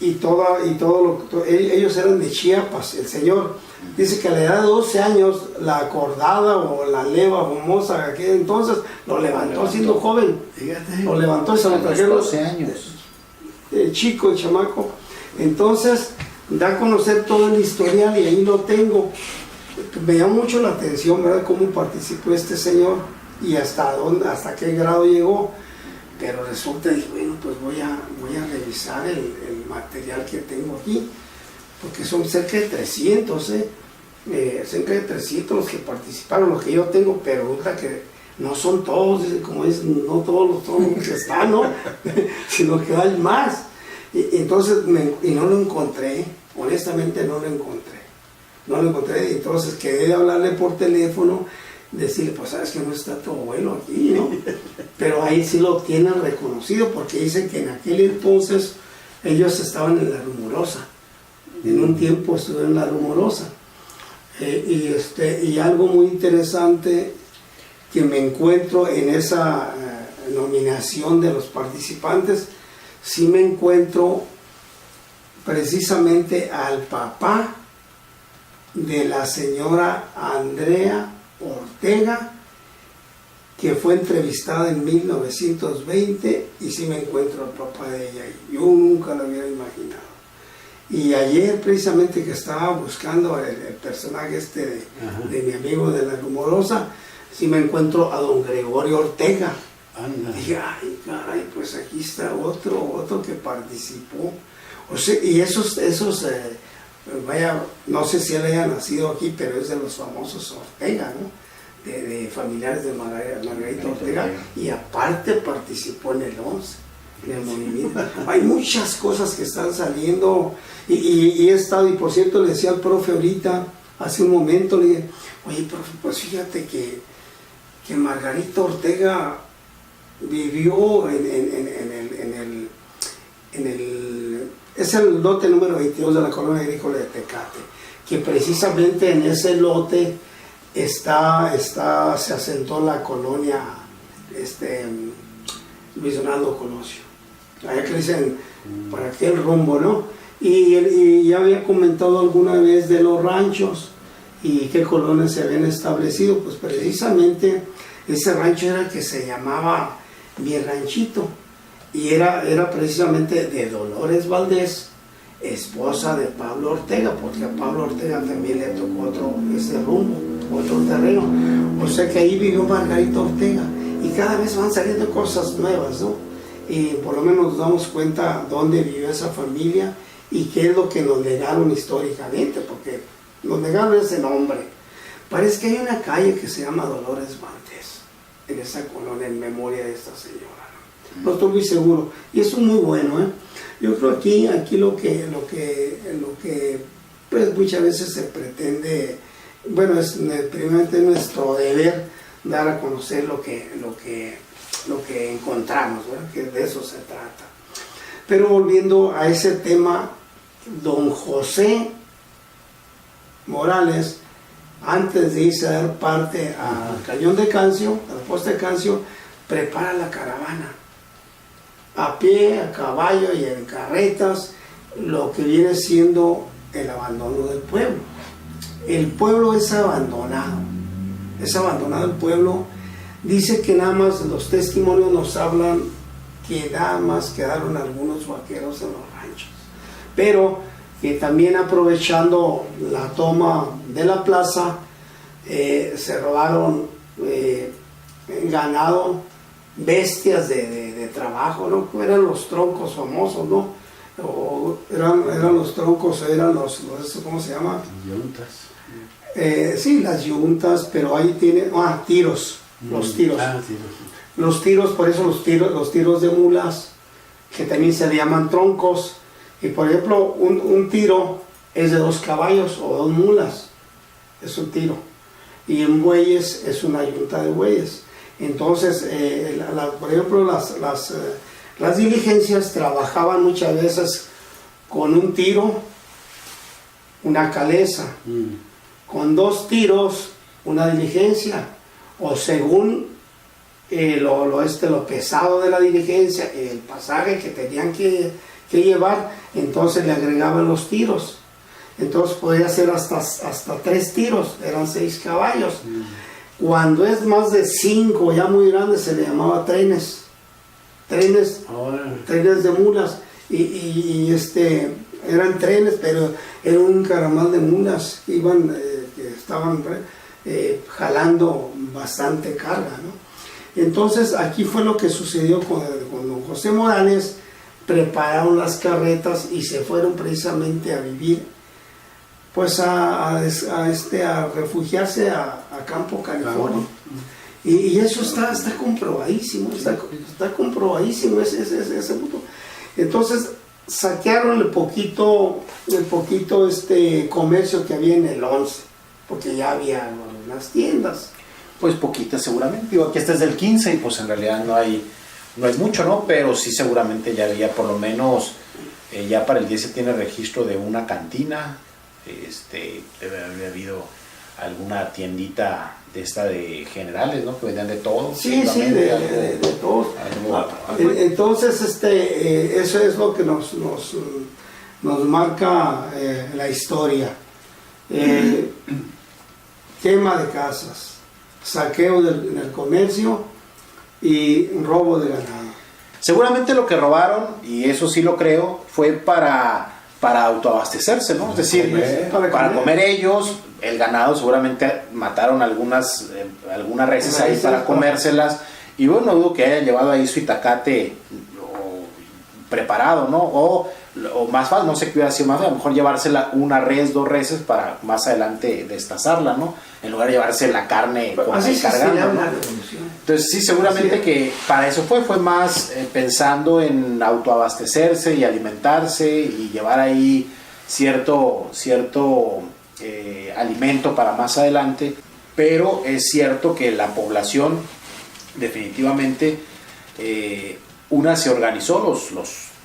ellos eran de Chiapas. El señor dice que a la edad de 12 años la acordada o la leva famosa de aquel entonces lo levantó siendo joven. Fíjate. Lo levantó y se lo trajeron. 12 años. Chico, el chamaco. Entonces da a conocer todo el historial y ahí lo tengo. Me llamó mucho la atención, ¿verdad?, cómo participó este señor y hasta qué grado llegó. Pero resulta, dije, bueno, pues voy a revisar el material que tengo aquí, porque son cerca de 300, cerca de 300 los que participaron, los que yo tengo, pero resulta que no son todos, como es, no todos los que están, ¿no? Sino que hay más. Entonces, no lo encontré, honestamente no lo encontré, entonces quedé de hablarle por teléfono, decirle, pues sabes que no está tu abuelo aquí, ¿no? Pero ahí sí lo tienen reconocido, porque dicen que en aquel entonces ellos estaban en la Rumorosa, En un tiempo estuve en La Rumorosa. Y algo muy interesante que me encuentro en esa nominación de los participantes, sí me encuentro precisamente al papá de la señora Andrea Ortega, que fue entrevistada en 1920, y sí me encuentro al papá de ella. Yo nunca lo hubiera imaginado. Y ayer precisamente que estaba buscando el personaje de mi amigo de La Rumorosa, sí me encuentro a don Gregorio Ortega. Anda. Dije, ay, caray, pues aquí está otro que participó. O sea, y vaya, no sé si él haya nacido aquí, pero es de los famosos Ortega, ¿no? De familiares de Margarita Ortega, y aparte participó en el 11, en el movimiento. Hay muchas cosas que están saliendo, y he estado, y por cierto le decía al profe ahorita, hace un momento, le dije, oye, profe, pues fíjate que Margarita Ortega vivió es el lote número 22 de la colonia agrícola de Tecate, que precisamente en ese lote se asentó la colonia Luis Donaldo Colosio, allá que dicen para aquel rumbo, ¿no? Y ya había comentado alguna vez de los ranchos y qué colonias se habían establecido. Pues precisamente ese rancho era el que se llamaba Mi Ranchito, y era precisamente de Dolores Valdés, esposa de Pablo Ortega, porque a Pablo Ortega también le tocó ese rumbo, otro terreno. O sea que ahí vivió Margarita Ortega, y cada vez van saliendo cosas nuevas, ¿no? Y por lo menos nos damos cuenta dónde vivió esa familia y qué es lo que nos negaron históricamente, porque nos negaron ese nombre. Parece que hay una calle que se llama Dolores Valdés en esa colonia en memoria de esta señora. No estoy muy seguro, y eso es muy bueno, ¿eh? Yo creo que aquí lo que pues muchas veces se pretende, bueno, es primeramente nuestro deber dar a conocer lo que encontramos, ¿verdad? Que de eso se trata. Pero volviendo a ese tema, don José Morales, antes de irse a dar parte al Cañón de Cancio, a la Posta de Cancio, prepara la caravana a pie, a caballo y en carretas, lo que viene siendo el abandono del pueblo. El pueblo es abandonado el pueblo. Dice que nada más los testimonios nos hablan que nada más quedaron algunos vaqueros en los ranchos, pero que también aprovechando la toma de la plaza, se robaron ganado, bestias de trabajo, ¿no? Eran los troncos famosos, ¿no? O eran los troncos, eran los ¿cómo se llama? Yuntas. Sí, las yuntas, pero ahí tiene, tiros, los tiros. Los tiros, por eso los tiros de mulas, que también se le llaman troncos. Y por ejemplo, un tiro es de 2 caballos o 2 mulas, es un tiro. Y en bueyes es una yunta de bueyes. Entonces, por ejemplo, las diligencias trabajaban muchas veces con un tiro, una caleza, con 2 tiros, una diligencia, o según lo pesado de la diligencia, el pasaje que tenían que llevar, entonces le agregaban los tiros. Entonces podía ser hasta 3 tiros, eran 6 caballos. Cuando es más de 5, ya muy grandes, se le llamaba trenes de mulas, y eran trenes, pero era un caramal de mulas que estaban jalando bastante carga, ¿no? Entonces aquí fue lo que sucedió con don José Morales. Prepararon las carretas y se fueron precisamente a vivir, pues a refugiarse a Campo, California. Y eso está comprobadísimo, está comprobadísimo ese punto. Entonces saquearon el poquito comercio que había en el 11, porque ya había algunas tiendas. Pues poquitas seguramente. Digo, aquí este es del 15 y pues en realidad no hay mucho, ¿no? Pero sí seguramente ya había por lo menos Ya para el 10 se tiene registro de una cantina, debe haber habido alguna tiendita de esta de generales, ¿no? Que vendían de todo. Sí, de todo. Entonces, eso es lo que nos marca la historia. Quema de casas, saqueo en el comercio y robo de ganado. Seguramente lo que robaron, y eso sí lo creo, fue para autoabastecerse, ¿no? Es decir, para comer ellos. El ganado seguramente mataron algunas reses ahí para comérselas, y bueno, dudo que hayan llevado ahí su itacate preparado, ¿no? O más fácil, no sé qué hubiera sido más fácil, a lo mejor llevársela una res, 2 reses para más adelante destazarla, ¿no? En lugar de llevarse la carne como ahí cargando, ¿no? Entonces sí, seguramente que para eso fue más pensando en autoabastecerse y alimentarse y llevar ahí cierto alimento para más adelante. Pero es cierto que la población definitivamente una se organizó,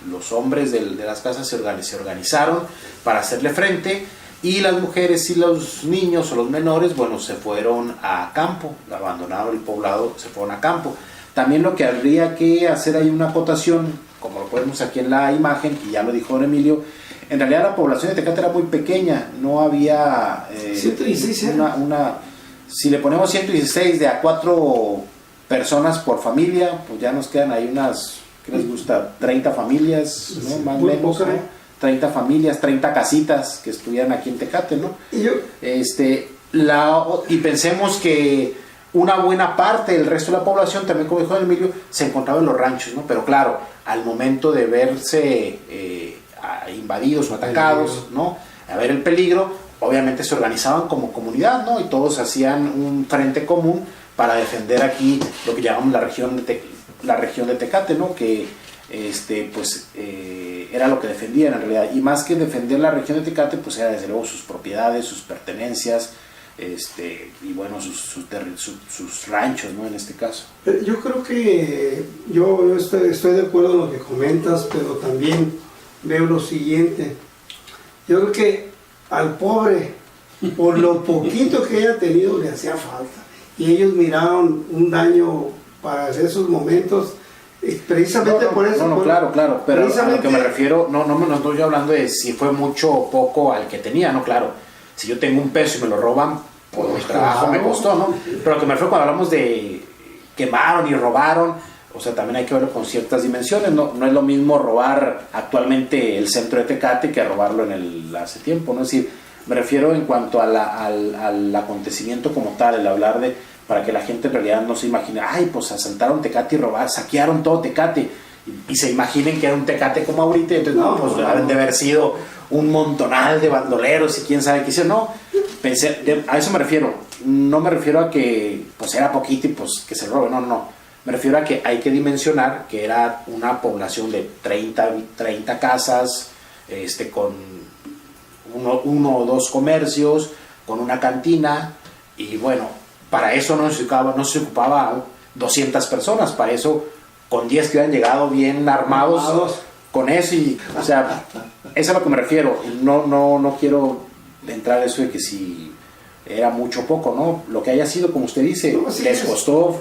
los hombres de las casas se organizaron para hacerle frente, y las mujeres y los niños o los menores, bueno, se fueron a campo, abandonaron el poblado, se fueron a campo. También lo que habría que hacer ahí una acotación, como lo podemos aquí en la imagen, y ya lo dijo don Emilio, en realidad la población de Tecate era muy pequeña, no había 116, si le ponemos 116 de a 4 personas por familia, pues ya nos quedan ahí unas, ¿qué les gusta? 30 familias, ¿no? Más o menos, ¿no? 30 familias, 30 casitas que estuvieran aquí en Tecate, ¿no? Y pensemos que una buena parte del resto de la población, también como dijo Emilio, se encontraba en los ranchos, ¿no? Pero claro, al momento de verse invadidos o atacados, ¿no? A ver el peligro, obviamente se organizaban como comunidad, ¿no? Y todos hacían un frente común para defender aquí lo que llamamos la región de Tecate, ¿no? Que era lo que defendían en realidad, y más que defender la región de Tecate, pues era desde luego sus propiedades, sus pertenencias, y bueno, sus ranchos, ¿no? En este caso. Yo creo que yo estoy de acuerdo en lo que comentas, pero también veo lo siguiente. Yo creo que al pobre, por lo poquito que haya tenido, le hacía falta, y ellos miraron un daño para esos momentos. Precisamente por eso. Claro, pero a lo que me refiero, no estoy hablando de si fue mucho o poco al que tenía, no, claro. Si yo tengo $1 y me lo roban, pues mi trabajo me costó, ¿no? Pero lo que me refiero cuando hablamos de quemaron y robaron, o sea, también hay que verlo con ciertas dimensiones, no es lo mismo robar actualmente el centro de Tecate que robarlo hace tiempo, ¿no? Es decir, me refiero en cuanto al acontecimiento como tal, el hablar de, para que la gente en realidad no se imagine, ay, pues asaltaron Tecate y robaron, saquearon todo Tecate, y se imaginen que era un Tecate como ahorita, entonces pues deben de haber sido un montonal de bandoleros y quién sabe qué hicieron. No, a eso me refiero, no me refiero a que pues era poquito y pues que se robe, no, me refiero a que hay que dimensionar que era una población de 30 casas, con uno o 2 comercios, con una cantina, y bueno, para eso no se ocupaba 200 personas, para eso con 10 que hubieran llegado bien armados con eso, y o sea, eso es a lo que me refiero. No quiero entrar en eso de que si era mucho o poco, ¿no? Lo que haya sido, como usted dice, les costó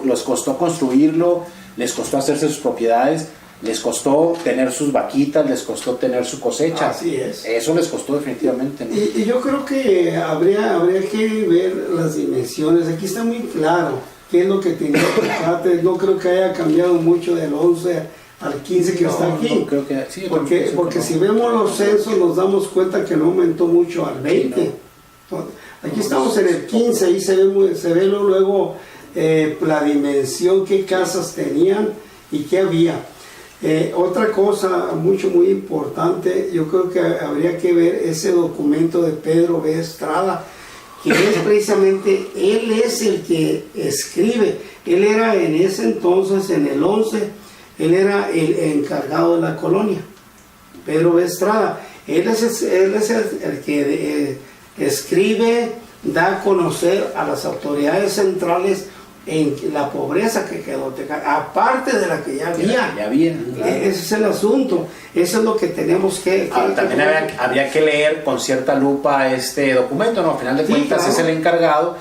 construirlo, les costó hacerse sus propiedades, les costó tener sus vaquitas, les costó tener su cosecha. Así es. Eso les costó definitivamente, ¿no? Y yo creo que habría que ver las dimensiones. Aquí está muy claro qué es lo que tenía Tecate. No creo que haya cambiado mucho del 11 al 15 que está aquí. No, creo que, sí, porque si vemos los censos nos damos cuenta que no aumentó mucho al 20. Aquí estamos en el 15, ahí se ve luego la dimensión, qué casas tenían y qué había. Otra cosa muy importante, yo creo que habría que ver ese documento de Pedro B. Estrada, que es precisamente, él es el que escribe. Él era en ese entonces, en el 11, él era el encargado de la colonia, Pedro B. Estrada. Él es el que escribe, da a conocer a las autoridades centrales en la pobreza que quedó Tecate, aparte de la que ya había. Ya había, claro. Ese es el asunto, eso es lo que tenemos que... También habría que leer con cierta lupa este documento, ¿no? Al final de Sí, cuentas claro. es el encargado,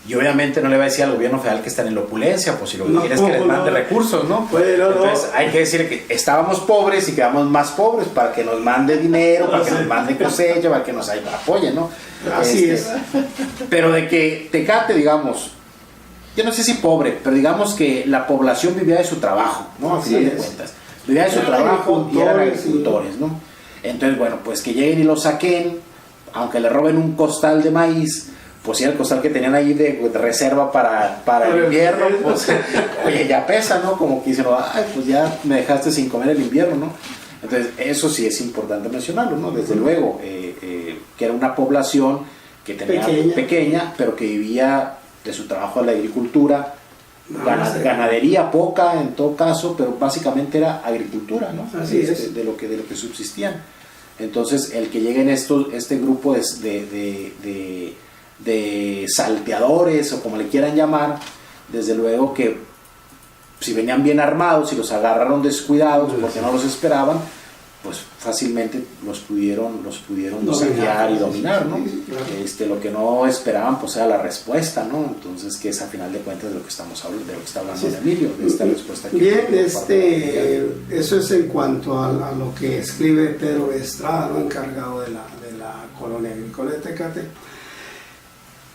y obviamente no le va a decir al gobierno federal que están en la opulencia, pues si lo que No, quiere es que les mande no. recursos, ¿no? Bueno, Entonces hay que decir que estábamos pobres y quedamos más pobres para que nos mande dinero, para que nos mande cosecha, para que nos apoyen, ¿no? Así es. Pero de que Tecate, digamos, yo no sé si pobre, pero digamos que la población vivía de su trabajo, ¿no? A Así final de es. cuentas. Vivía de su Eran trabajo y eran agricultores, agricultores, ¿no? Entonces, bueno, pues que lleguen y lo saquen, aunque le roben un costal de maíz, pues si era el costal que tenían ahí de reserva para el invierno, pues, oye, ya pesa, ¿no? Como que dicen, ay, pues ya me dejaste sin comer el invierno, ¿no? Entonces, eso sí es importante mencionarlo, ¿no? Desde luego, que era una población que tenía pequeña, pero que vivía de su trabajo en la agricultura, ganadería poca en todo caso, pero básicamente era agricultura, ¿no? Así es. De lo que subsistían. Entonces, el que lleguen este grupo de salteadores, o como le quieran llamar, desde luego que si venían bien armados y los agarraron descuidados porque no los esperaban, pues fácilmente los pudieron saquear y dominar, ¿no? Sí, claro. Lo que no esperaban pues era la respuesta, ¿no? Entonces, que es a final de cuentas de lo que estamos hablando, de lo que está hablando Emilio, de esta respuesta que bien, eso es en cuanto a lo que escribe Pedro Estrada, ¿no? Encargado de la colonia agrícola de Tecate.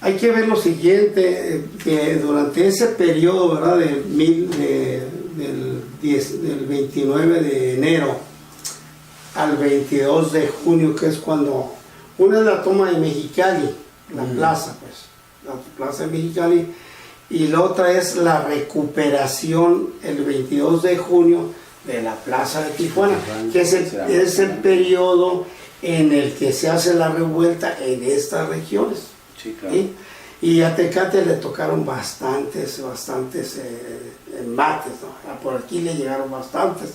Hay que ver lo siguiente, que durante ese periodo, ¿verdad? Del 29 de enero al 22 de junio, que es cuando una es la toma de Mexicali, la plaza, pues, la plaza de Mexicali, y la otra es la recuperación el 22 de junio de la plaza de Tijuana, que es el periodo en el que se hace la revuelta en estas regiones. Sí, claro. ¿Sí? Y a Tecate le tocaron bastantes embates, ¿no? Por aquí le llegaron bastantes.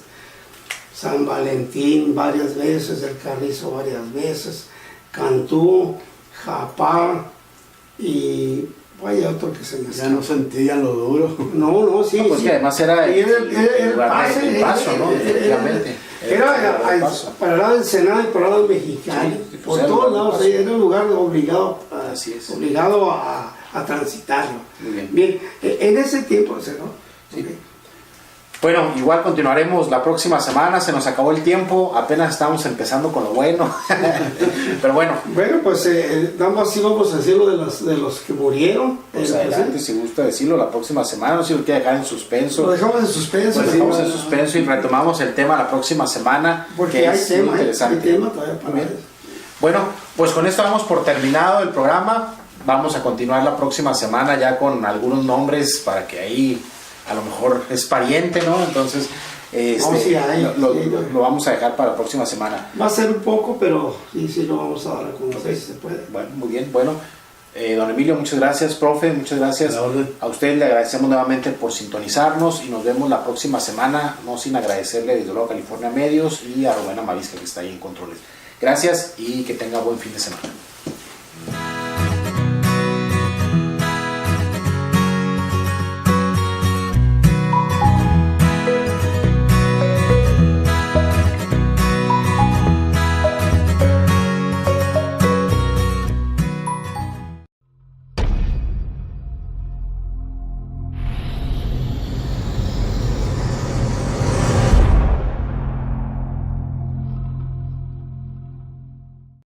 San Valentín varias veces, El Carrizo varias veces, Cantú, Japar y vaya otro que se me Ya no sentían lo duro. No, sí. Pues sí. que además era Y el lugar del paso, ¿no? Efectivamente. Era para el lado del Senado y para el lado de Mexicali, Sí, por pues todos lados, era un lugar obligado a transitarlo. Muy bien. En ese tiempo, ¿no? Sí. Okay. Bueno, igual continuaremos la próxima semana, se nos acabó el tiempo, apenas estamos empezando con lo bueno, pero bueno. Bueno, pues nada más sí vamos a decirlo de los que murieron. Pues adelante, si gusta decirlo, la próxima semana, no sé si lo quiere dejar en suspenso. Lo dejamos en suspenso. Lo dejamos en suspenso y retomamos el tema la próxima semana, porque que hay es tema, muy interesante. hay tema todavía para bien. Bueno, pues con esto damos por terminado el programa, vamos a continuar la próxima semana ya con algunos nombres para que ahí a lo mejor es pariente, ¿no? Entonces, lo vamos a dejar para la próxima semana. Va a ser un poco, pero sí lo vamos a dar a conocer si se puede. Bueno, muy bien, bueno. Don Emilio, muchas gracias, profe, muchas gracias. A usted le agradecemos nuevamente por sintonizarnos y nos vemos la próxima semana, no sin agradecerle desde luego a California Medios y a Rubén Amavisca que está ahí en controles. Gracias y que tenga buen fin de semana.